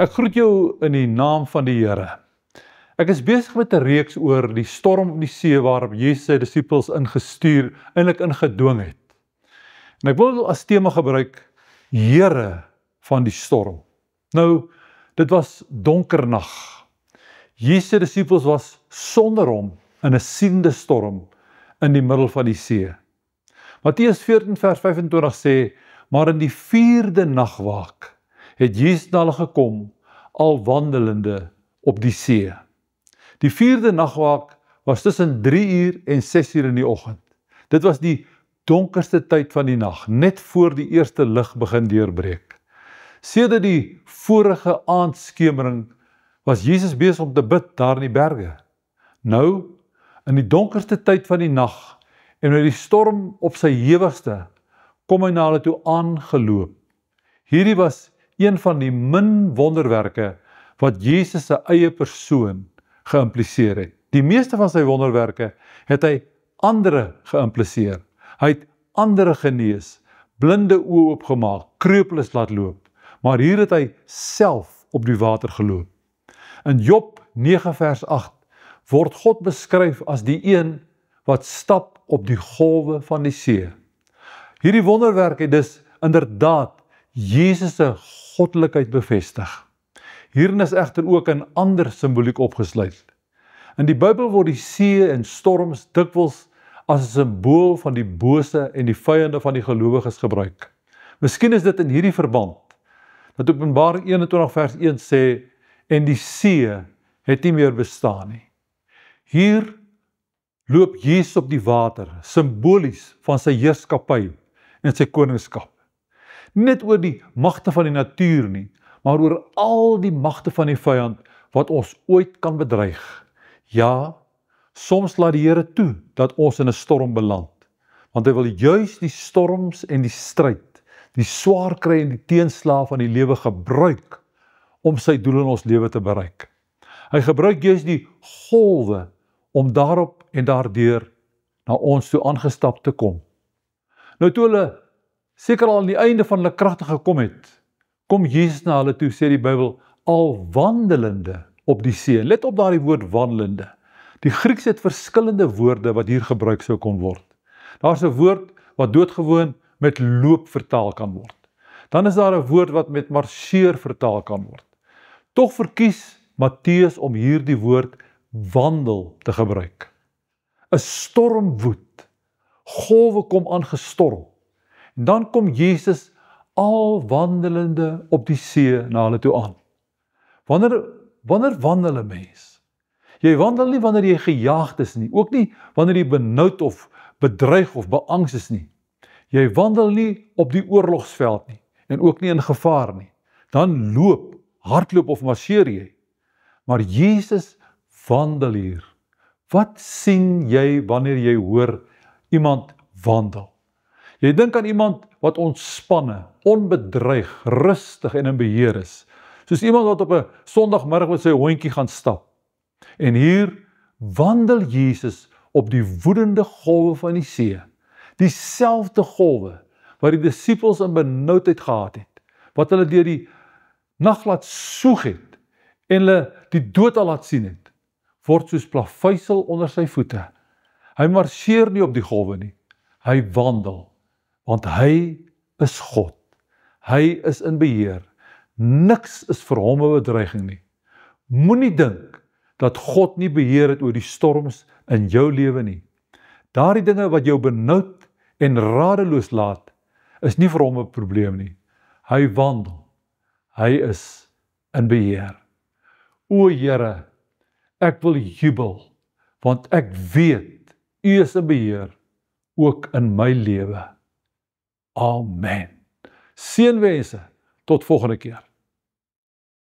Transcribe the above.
Ek groet jou in die naam van die Here. Ek is besig met 'n reeks oor die storm op die see waarop Jesus sy disippels eintlik ingedwing het. En ek wil as tema gebruik, Here van die storm. Nou, dit was donker nag. Jesus se disippels was sonder hom in 'n siende storm in die middel van die see. Matteus 14 vers 25 sê, maar in die 4de nagwaak het Jesus na hulle gekom, al wandelende op die see. Die 4de nagwaak was tussen 3 uur en 6 uur in die oggend. Dit was die donkerste tyd van die nag, net voor die eerste lig begin deurbreek. Sedert die vorige aandskemering was Jesus besig om te bid daar in die berge. Nou, in die donkerste tyd van die nag en met die storm op sy hewigste, kom hy na hulle toe aangeloop. Hierdie was een van die min wonderwerke wat Jesus se eie persoon geïmpliseer het. Die meeste van sy wonderwerke het hy ander geïmpliseer. Hy het ander genees, blinde oë oopgemaak, kreupeles laat loop, maar hier het hy self op die water geloop. In Job 9 vers 8 word God beskryf as die een wat stap op die golwe van die see. Hierdie wonderwerk het dus inderdaad Jesus se goddelikheid bevestig. Hierin is egter ook 'n ander simboliek opgesluit. In die Bybel word die see en storms dikwels as 'n simbool van die bose en die vyande van die gelowiges gebruik. Miskien is dit in hierdie verband dat Openbaring 21 vers 1 sê, en die see het nie meer bestaan nie. Hier loop Jesus op die water, simbolies van sy heerskappy en sy koningskap. Nie net oor die magte van die natuur nie, maar oor al die magte van die vyand wat ons ooit kan bedreig. Ja, soms laat die Here toe dat ons in 'n storm beland, want hy wil juis die storms en die stryd, die swaar kry en die teenslae van die lewe gebruik om sy doel in ons lewe te bereik. Hy gebruik juis die golwe om daarop en daardeur na ons toe aangestap te kom. Nou toe hulle seker al aan die einde van hulle kragte gekom het, kom Jesus na hulle toe, sê die Bybel, al wandelende op die see. Let op daardie woord wandelende. Die Grieks het verskillende woorde wat hier gebruik sou kon word. Daar's 'n woord wat doodgewoon met loop vertaal kan word. Dan is daar 'n woord wat met marseer vertaal kan word. Tog verkies Matteus om hierdie woord wandel te gebruik. 'n Storm woed. Golwe kom aangestorm. En dan kom Jesus al wandelende op die see na hulle toe aan. Wanneer wandel 'n mens? Jy wandel nie wanneer jy gejaagd is nie, ook nie wanneer jy benoud of bedreig of beangs is nie. Jy wandel nie op die oorlogsveld nie, en ook nie in gevaar nie. Dan hardloop of marseer jy. Maar Jesus wandel hier. Wat sien jy wanneer jy hoor iemand wandel? Jy dink aan iemand wat ontspanne, onbedreig, rustig en in beheer is. Soos iemand wat op 'n Sondagmiddag met sy hondjie gaan stap. En hier wandel Jesus op die woedende golwe van die see. Dieselfde golwe wat die disippels in benoudheid gehad het, wat hulle deur die nag laat soeg het en hulle die dood al laat sien het, word soos plaveisel onder sy voete. Hy marseer nie op die golwe nie, hy wandel, want hy is God. Hy is in beheer. Niks is vir hom 'n bedreiging nie. Moenie dink dat God nie beheer het oor die storms in jou lewe nie. Daardie dinge wat jou benoud en radeloos laat, is nie vir hom 'n probleem nie. Hy wandel. Hy is in beheer. O Here, ek wil jubel, want ek weet, U is in beheer, ook in my lewe. Amen. Seënwense, tot volgende keer.